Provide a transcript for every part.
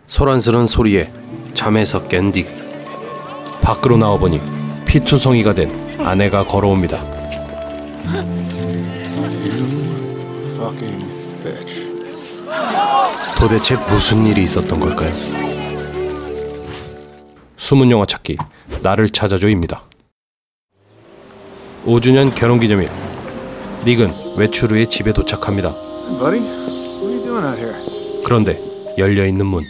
소란스런 소리에 잠에서 깬 딕. 밖으로 나와보니 피투성이가 된 아내가 걸어옵니다. 도대체 무슨 일이 있었던 걸까요? 숨은 영화 찾기, 나를 찾아줘입니다. 5주년 결혼기념일, 닉은 외출 후에 집에 도착합니다. 그런데 열려있는 문.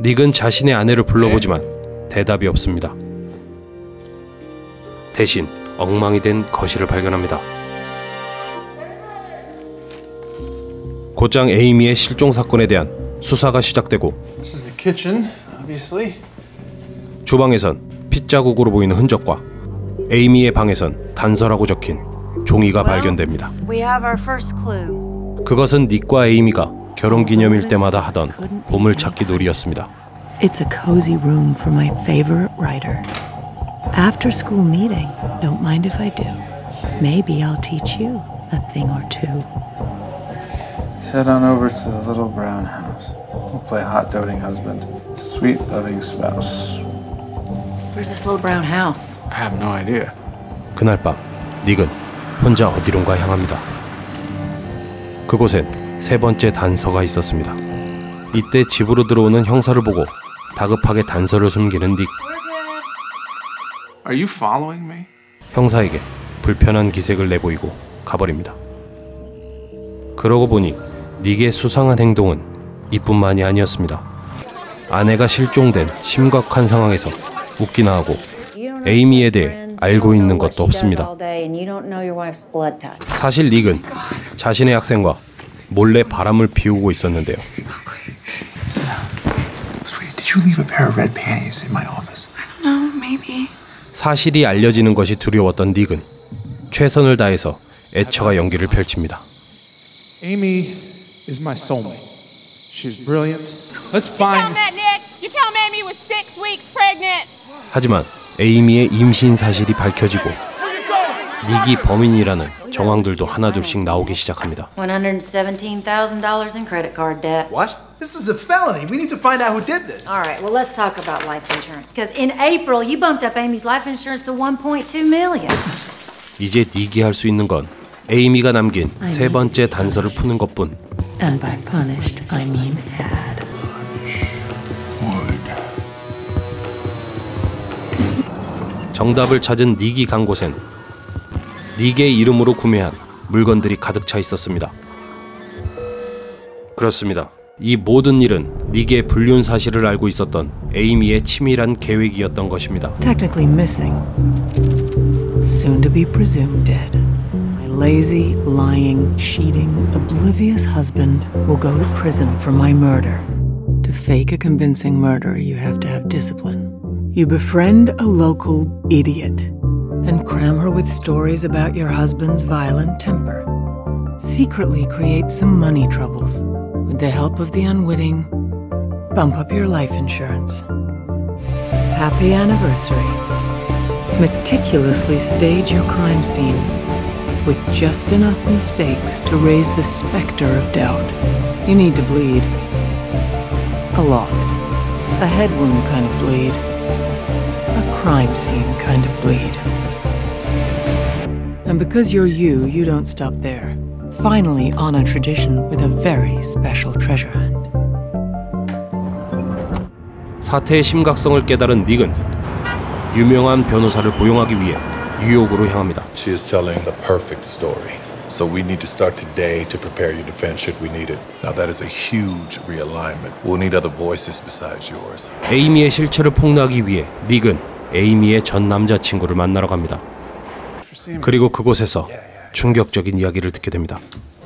닉은 자신의 아내를 불러보지만 대답이 없습니다. 대신 엉망이 된 거실을 발견합니다. 곧장 에이미의 실종 사건에 대한 수사가 시작되고 주방에선 핏자국으로 보이는 흔적과 에이미의 방에선 단서라고 적힌 종이가 발견됩니다. 그것은 닉과 에이미가 결혼기념일 때마다 하던 보물찾기 놀이였습니다. It's a cozy room for my favorite writer. After school meeting, don't mind if I do. Maybe I'll teach you a thing or two. Let's head on over to the little brown house. We'll play hot doting husband, sweet loving spouse. Where's this little brown house? I have no idea. 그날 밤, 닉은 혼자 어디론가 향합니다. 그곳엔 세 번째 단서가 있었습니다. 이때 집으로 들어오는 형사를 보고 다급하게 단서를 숨기는 닉. Are you following me? 형사에게 불편한 기색을 내보이고 가버립니다. 그러고 보니 닉의 수상한 행동은 이뿐만이 아니었습니다. 아내가 실종된 심각한 상황에서 웃기나 하고 에이미에 대해 알고 있는 것도 없습니다. 사실 닉은 자신의 학생과 몰래 바람을 피우고 있었는데요. 사실이 알려지는 것이 두려웠던 닉은 최선을 다해서 애처가 연기를 펼칩니다. Amy is my soulmate. She's brilliant. Let's find. You tell him Amy was 6 weeks pregnant. 하지만 에이미의 임신 사실이 밝혀지고 닉이 범인이라는 정황들도 하나둘씩 나오기 시작합니다. $117,000 in credit card debt. What? This is a felony. We need to find out who did this. All right, well, let's talk about life insurance. Because in April, you bumped up Amy's life insurance to $1.2 million. 이제 닉이 할 수 있는 건 에이미가 남긴 세 번째 단서를 푸는 것뿐. And by punished, I mean had. 정답을 찾은 닉이 간 곳엔 닉의 이름으로 구매한 물건들이 가득 차 있었습니다. 그렇습니다. 이 모든 일은 닉의 불륜 사실을 알고 있었던 에이미의 치밀한 계획이었던 것입니다. Technically missing. Soon to be presumed dead. My lazy, lying, cheating, oblivious husband will go to prison for my murder. To fake a convincing murder, you have to have discipline. You befriend a local idiot and cram her with stories about your husband's violent temper. Secretly create some money troubles. With the help of the unwitting, bump up your life insurance. Happy anniversary. Meticulously stage your crime scene with just enough mistakes to raise the specter of doubt. You need to bleed. A lot. A head wound kind of bleed. A crime scene kind of bleed. And because you're you, you don't stop there. Finally honor tradition with a very special treasure hunt. 사태의 심각성을 깨달은 닉은 유명한 변호사를 고용하기 위해 뉴욕으로 향합니다. She is telling the perfect story. So we need to start today to prepare your defense should we need it. Now that is a huge realignment. We'll need other voices besides yours. 에이미의 실체를 폭로하기 위해 닉은 에이미의 전 남자친구를 만나러 갑니다. 그리고 그곳에서 충격적인 이야기를 듣게 됩니다.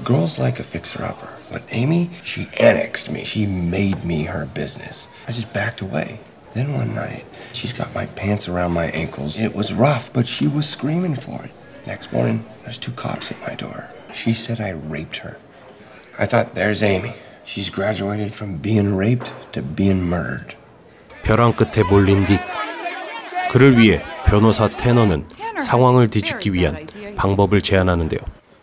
Girls like a fixer-upper. But Amy, she annexed me. She made me her business. I just backed away. Then one night, she's got my pants around my ankles. It was rough, but she was screaming for it. Next morning, there's 2 cops at my door. She said I raped her. I thought, there's Amy. She's graduated from being raped to being murdered. 벼랑 끝에 몰린 닉. 그를 위해 변호사 테너는 상황을 뒤집기 위한 방법을 제안하는데요.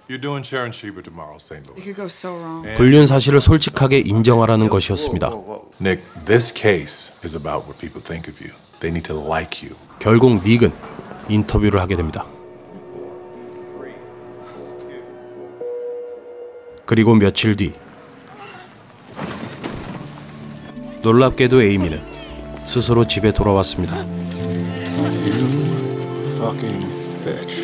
You're doing Sharon Shieber tomorrow, St. It Louis. could go so wrong. 불륜 사실을 솔직하게 인정하라는 것이었습니다. Nick, this case is about what people think of you. They need to like you. 결국 닉은 인터뷰를 하게 됩니다. 그리고 며칠 뒤 놀랍게도 에이미는 스스로 집에 돌아왔습니다. Fucking bitch.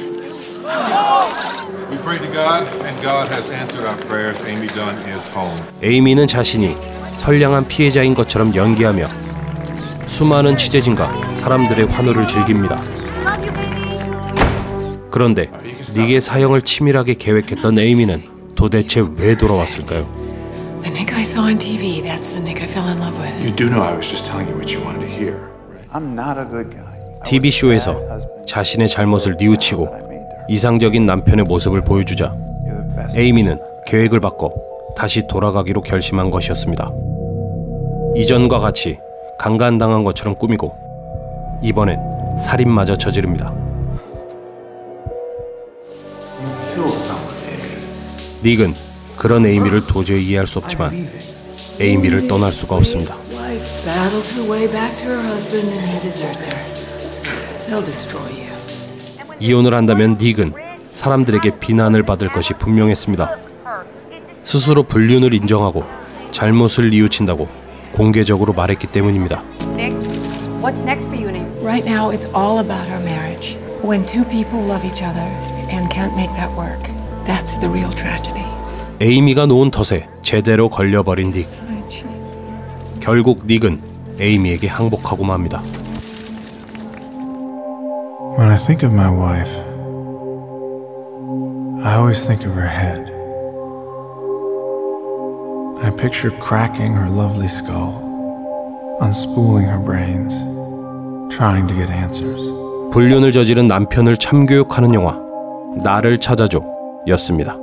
We prayed to God, and God has answered our prayers. Amy Dunn is home. 에이미는 자신이 선량한 피해자인 것처럼 연기하며 수많은 취재진과 사람들의 환호를 즐깁니다. 그런데 닉의 사형을 치밀하게 계획했던 에이미는 도대체 왜 돌아왔을까요? The Nick I saw on TV, that's the Nick I fell in love with. You do know I was just telling you what you wanted to hear. I'm not a good guy. TV쇼에서 자신의 잘못을 뉘우치고 이상적인 남편의 모습을 보여주자 에이미는 계획을 바꿔 다시 돌아가기로 결심한 것이었습니다. 이전과 같이 강간당한 것처럼 꾸미고 이번엔 살인마저 저지릅니다. 닉은 그런 에이미를 도저히 이해할 수 없지만 에이미를 떠날 수가 없습니다. Wife battles her way back to her husband and he deserts her. They'll destroy you. 이혼을 한다면 닉은 사람들에게 비난을 받을 것이 분명했습니다. 스스로 불륜을 인정하고 잘못을 뉘우친다고 공개적으로 말했기 때문입니다. Nick, what's next for you and Amy? Right now, it's all about our marriage. When two people love each other and can't make that work, that's the real tragedy. 에이미가 놓은 덫에 제대로 걸려버린 닉. 결국 닉은 에이미에게 항복하고 맙니다. When I think of my wife, I always think of her head. I picture cracking her lovely skull, unspooling her brains, trying to get answers. 불륜을 저지른 남편을 참교육하는 영화 나를 찾아줘 였습니다.